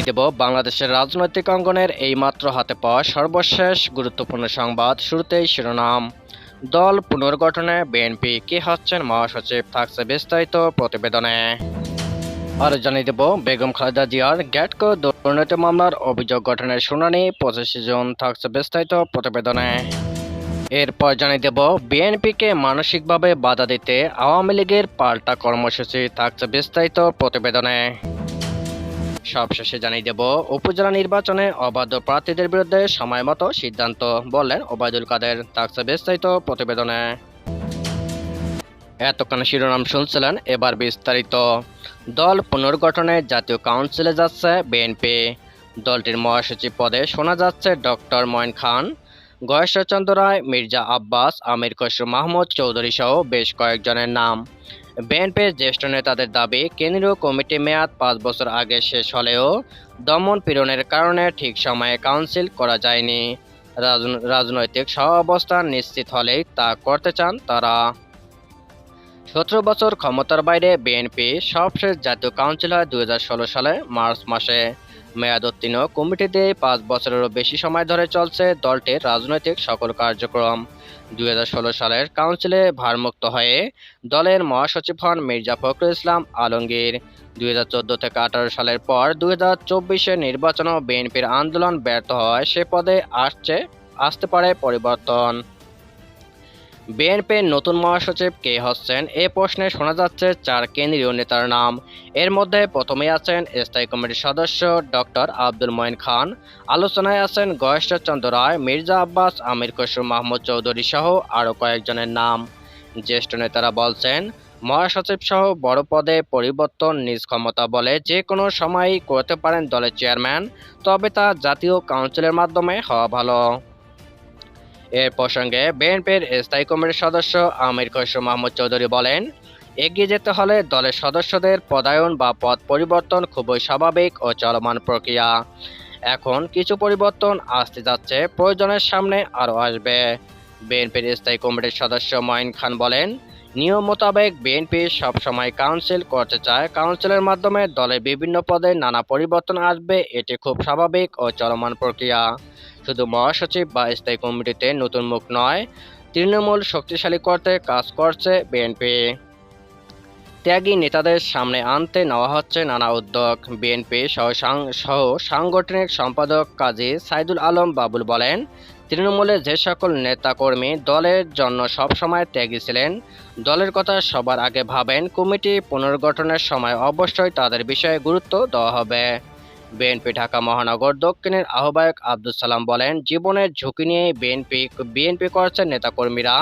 দেব বাংলাদেশের রাজনৈতিক অঙ্গনের এইমাত্র হাতে পাওয়া সর্বশেষ গুরুত্বপূর্ণ সংবাদ। শুরুতেই শিরোনাম। দল পুনর্গঠনে বিএনপি কি হচ্ছেন মহাসচিব, থাকছে বিস্তারিত প্রতিবেদনে। আর জানিয়ে দেব বেগম খালেদা জিয়ার গ্যাটকো দুর্নীতি মামলার অভিযোগ গঠনের শুনানি 25 জুন, থাকছে বিস্তারিত প্রতিবেদনে। এরপর জানিয়ে দেব বিএনপিকে মানসিকভাবে বাধা দিতে আওয়ামী লীগের পাল্টা কর্মসূচি, থাকছে বিস্তারিত প্রতিবেদনে। সবশেষে জানিয়ে দেব উপজেলা নির্বাচনে অবাধ প্রার্থীদের বিরুদ্ধে সময়মতো সিদ্ধান্ত, বললেন ওবায়দুল কাদের, থাকছে বিস্তারিত প্রতিবেদনে। এতক্ষণ শিরোনাম শুনছিলেন, এবার বিস্তারিত। দল পুনর্গঠনে জাতীয় কাউন্সিলে যাচ্ছে বিএনপি। দলটির মহাসচিব পদে শোনা যাচ্ছে ডক্টর মঈন খান, গয়েশ্বরচন্দ্র রায়, মির্জা আব্বাস, আমির খসরু মাহমুদ চৌধুরী সহ বেশ কয়েকজনের নাম। বিএনপির জ্যেষ্ঠ নেতাদের দাবি, কেন্দ্রীয় কমিটি মেয়াদ 5 বছর আগে শেষ হলেও দমন পীড়নের কারণে ঠিক সময়ে কাউন্সিল করা যায়নি। রাজনৈতিক সহাবস্থান নিশ্চিত হলেই তা করতে চান তারা। 17 বছর ক্ষমতার বাইরে বিএনপি সবশেষ জাতীয় কাউন্সিল হয় 2016 সালে মার্চ মাসে। মেয়াদোত্তীর্ণ কমিটি দিয়ে 5 বছরেরও বেশি সময় ধরে চলছে দলটির রাজনৈতিক সকল কার্যক্রম। 2016 সালের কাউন্সিলে ভারমুক্ত হয়ে দলের মহাসচিব হন মির্জা ফখরুল ইসলাম আলমগীর। 2014 থেকে 18 সালের পর 2024 নির্বাচনেও বিএনপির আন্দোলন ব্যর্থ হওয়ায় সে পদে আসতে পারে পরিবর্তন। বিএনপির নতুন মহাসচিব কে হচ্ছেন এ প্রশ্নে শোনা যাচ্ছে 4 কেন্দ্রীয় নেতার নাম। এর মধ্যে প্রথমেই আছেন স্থায়ী কমিটির সদস্য ডক্টর আব্দুল মঈন খান। আলোচনায় আছেন গয়েশ্বরচন্দ্র রায়, মির্জা আব্বাস, আমির খসরু মাহমুদ চৌধুরী সহ আরও কয়েকজনের নাম। জ্যেষ্ঠ নেতারা বলছেন, মহাসচিব সহ বড় পদে পরিবর্তন নিজ ক্ষমতা বলে যে কোনো সময়ই করতে পারেন দলের চেয়ারম্যান, তবে তা জাতীয় কাউন্সিলের মাধ্যমে হওয়া ভালো। এর প্রসঙ্গে বিএনপির স্থায়ী কমিটির সদস্য আমির খসরু মাহমুদ চৌধুরী বলেন, এগিয়ে যেতে হলে দলের সদস্যদের পদায়ন বা পদ পরিবর্তন খুবই স্বাভাবিক ও চলমান প্রক্রিয়া। এখন কিছু পরিবর্তন আসতে যাচ্ছে, প্রয়োজনের সামনে আরও আসবে। বিএনপির স্থায়ী কমিটির সদস্য মঈন খান বলেন, নিয়ম মোতাবেক বিএনপি সবসময় কাউন্সিল করতে চায়। কাউন্সিলের মাধ্যমে দলের বিভিন্ন পদে নানা পরিবর্তন আসবে, এটি খুব স্বাভাবিক ও চলমান প্রক্রিয়া। শুধু মহাসচিব বা স্থায়ী কমিটিতে নতুন মুখ নয়, তৃণমূল শক্তিশালী করতে কাজ করছে বিএনপি। ত্যাগী নেতাদের সামনে আনতে নেওয়া হচ্ছে নানা উদ্যোগ। বিএনপি সহ সাংগঠনিক সম্পাদক কাজী সাইদুল আলম বাবুল বলেন, তৃণমূলের যে সকল নেতাকর্মী দলের জন্য সবসময় ত্যাগী ছিলেন, দলের কথা সবার আগে ভাবেন, কমিটি পুনর্গঠনের সময় অবশ্যই তাদের বিষয়ে গুরুত্ব দেওয়া হবে। বিএনপি ঢাকা মহানগর দক্ষিণের আহ্বায়ক আব্দুল সালাম বলেন, জীবনের ঝুঁকি নিয়ে বিএনপি করছেন নেতাকর্মীরা।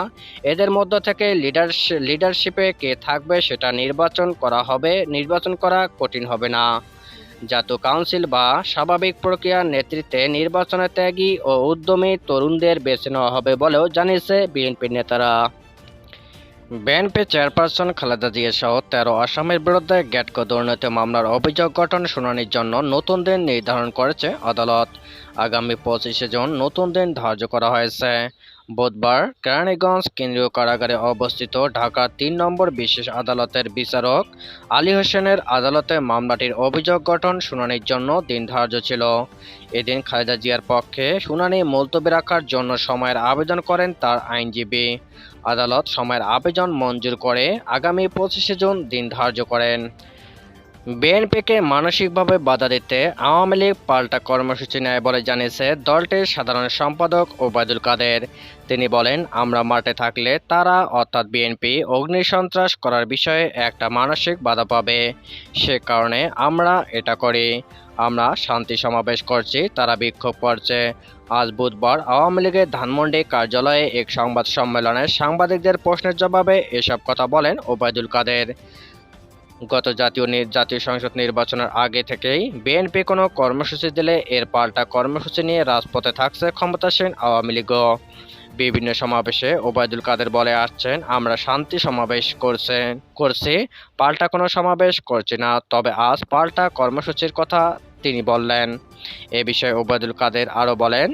এদের মধ্য থেকে লিডারশিপে কে থাকবে সেটা নির্বাচন করা কঠিন হবে না। জাতীয় কাউন্সিল বা স্বাভাবিক প্রক্রিয়ার নেতৃত্বে নির্বাচনে ত্যাগী ও উদ্যমী তরুণদের বেছে নেওয়া হবে বলেও জানিয়েছে বিএনপির নেতারা। বিএনপি চেয়ারপারসন খালেদা জিয়া সহ 13 আসামির বিরুদ্ধে গ্যাটকো দুর্নীতি মামলার অভিযোগ গঠন শুনানির জন্য নতুন দিন নির্ধারণ করেছে আদালত। আগামী 25 জুন নতুন দিন ধার্য করা হয়েছে। বুধবার কেরানীগঞ্জ কেন্দ্রীয় কারাগারে অবস্থিত ঢাকার 3 নম্বর বিশেষ আদালতের বিচারক আলী হোসেনের আদালতে মামলাটির অভিযোগ গঠন শুনানির জন্য দিন ধার্য ছিল। এদিন খালেদা জিয়ার পক্ষে শুনানি মুলতবি রাখার জন্য সময়ের আবেদন করেন তার আইনজীবী। আদালত সময়ের আবেদন মঞ্জুর করে আগামী 25 জুন দিন ধার্য করেন। বিএনপিকে মানসিকভাবে বাধা দিতে আওয়ামী লীগ পাল্টা কর্মসূচি নেয় বলে জানিয়েছে দলটির সাধারণ সম্পাদক ওবায়দুল কাদের। তিনি বলেন, আমরা মাঠে থাকলে তারা অর্থাৎ বিএনপি অগ্নিসন্ত্রাস করার বিষয়ে একটা মানসিক বাধা পাবে, সে কারণে আমরা এটা করি। আমরা শান্তি সমাবেশ করছি, তারা বিক্ষোভ করছে। আজ বুধবার আওয়ামী লীগের ধানমন্ডি কার্যালয়ে এক সংবাদ সম্মেলনে সাংবাদিকদের প্রশ্নের জবাবে এসব কথা বলেন ওবায়দুল কাদের। গত জাতীয় সংসদ নির্বাচনের আগে থেকেই বিএনপি কোনো কর্মসূচি দিলে এর পাল্টা কর্মসূচি নিয়ে রাজপথে থাকছে ক্ষমতাসীন আওয়ামী লীগও। বিভিন্ন সমাবেশে ওবায়দুল কাদের বলে আসছেন, আমরা শান্তি সমাবেশ করছি, পাল্টা কোনো সমাবেশ করছি না, তবে আজ পাল্টা কর্মসূচির কথা তিনি বললেন। এ বিষয়ে ওবায়দুল কাদের আরও বলেন,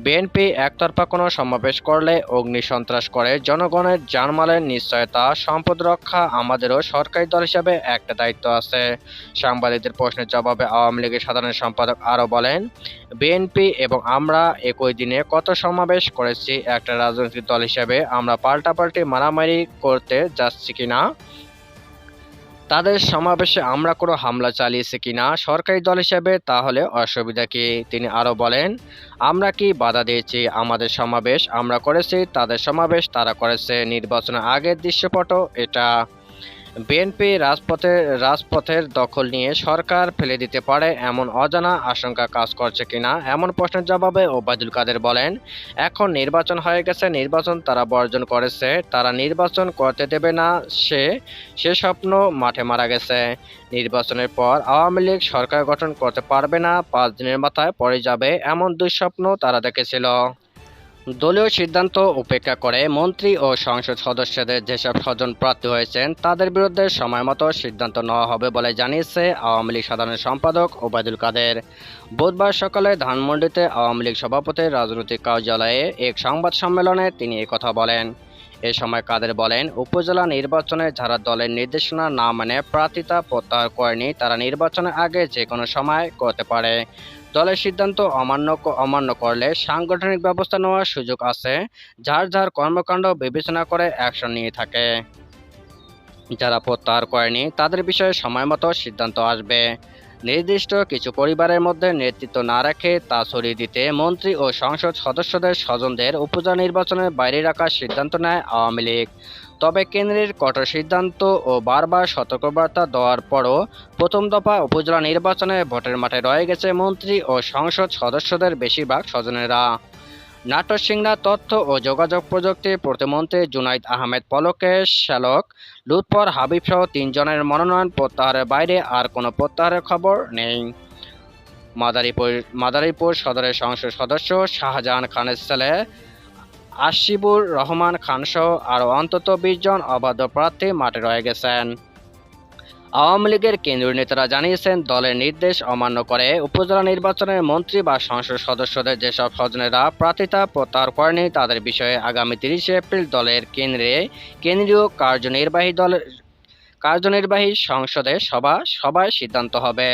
বিএনপি একতরফা কোনো সমাবেশ করলে অগ্নিসন্ত্রাস করে জনগণের জানমালের নিশ্চয়তা, সম্পদ রক্ষা আমাদেরও সরকারি দল হিসাবে একটা দায়িত্ব আছে। সাংবাদিকদের প্রশ্নের জবাবে আওয়ামী লীগের সাধারণ সম্পাদক আরও বলেন, বিএনপি এবং আমরা একই দিনে কত সমাবেশ করেছি, একটা রাজনৈতিক দল হিসেবে আমরা পাল্টাপাল্টি মারামারি করতে যাচ্ছি কিনা, তাদের সমাবেশে আমরা কোনো হামলা চালিয়েছি কিনা সরকারি দল হিসেবে, তাহলে অসুবিধা কি? তিনি আরও বলেন, আমরা কি বাধা দিয়েছি? আমাদের সমাবেশ আমরা করেছি, তাদের সমাবেশ তারা করেছে। নির্বাচনের আগের দৃশ্যপটও এটা। বিএনপি রাজপথের দখল নিয়ে সরকার ফেলে দিতে পারে এমন অজানা আশঙ্কা কাজ করছে কিনা এমন প্রশ্নের জবাবে ওবায়দুল কাদের বলেন, এখন নির্বাচন হয়ে গেছে, নির্বাচন তারা বর্জন করেছে, তারা নির্বাচন করতে দেবে না, সে স্বপ্ন মাঠে মারা গেছে। নির্বাচনের পর আওয়ামী লীগ সরকার গঠন করতে পারবে না, 5 দিনের মাথায় পড়ে যাবে, এমন দুঃস্বপ্ন তারা দেখেছিল। দলীয় সিদ্ধান্ত উপেক্ষা করে মন্ত্রী ও সংসদ সদস্যদের যেসব স্বজন প্রার্থী হয়েছেন তাদের বিরুদ্ধে সময়মতো সিদ্ধান্ত নেওয়া হবে বলে জানিয়েছে আওয়ামী লীগ সাধারণ সম্পাদক ওবায়দুল কাদের। বুধবার সকালে ধানমন্ডিতে আওয়ামী লীগ সভাপতির রাজনৈতিক কার্যালয়ে এক সংবাদ সম্মেলনে তিনি একথা বলেন। এ সময় কাদের বলেন, উপজেলা নির্বাচনে যারা দলের নির্দেশনা না মেনে প্রার্থিতা প্রত্যাহার করেনি তারা নির্বাচনের আগে যে কোনো সময় করতে পারে। দলের সিদ্ধান্ত অমান্য করলে সাংগঠনিক ব্যবস্থা নেওয়ার সুযোগ আছে। যার কর্মকাণ্ড বিবেচনা করে অ্যাকশন নিয়ে থাকে। যারা প্রত্যাহার করেনি তাদের বিষয়ে সময়মতো সিদ্ধান্ত আসবে। নির্দিষ্ট কিছু পরিবারের মধ্যে নেতৃত্ব না রেখে তা ছড়িয়ে দিতে মন্ত্রী ও সংসদ সদস্যদের স্বজনদের উপজেলা নির্বাচনের বাইরে রাখার সিদ্ধান্ত নেয় আওয়ামী লীগ। তবে কেন্দ্রের কঠোর সিদ্ধান্ত ও বারবার সতর্কবার্তা দেওয়ার পরও প্রথম দফা উপজেলা নির্বাচনে ভোটের মাঠে রয়ে গেছে মন্ত্রী ও সংসদ সদস্যদের বেশিরভাগ স্বজনেরা। নাটোর সিংড়া তথ্য ও যোগাযোগ প্রযুক্তি প্রতিমন্ত্রী জুনাইদ আহমেদ পলকের শ্যালক লুৎফর হাবিবসহ 3 জনের মনোনয়ন প্রত্যাহারের বাইরে আর কোনো প্রত্যাহারের খবর নেই। মাদারীপুর সদরের সংসদ সদস্য শাহজাহান খানের ছেলে আশিবুর রহমান খানসহ আরও অন্তত 20 জন অবাধ প্রার্থী মাঠে রয়ে গেছেন। আওয়ামী লীগের কেন্দ্রীয় নেতারা জানিয়েছেন, দলের নির্দেশ অমান্য করে উপজেলা নির্বাচনের মন্ত্রী বা সংসদ সদস্যদের যেসব স্বজনেরা প্রার্থিতা প্রত্যাহার করেনি তাদের বিষয়ে আগামী 30 এপ্রিল দলের কেন্দ্রীয় কার্যনির্বাহী সংসদের সভায় সিদ্ধান্ত হবে।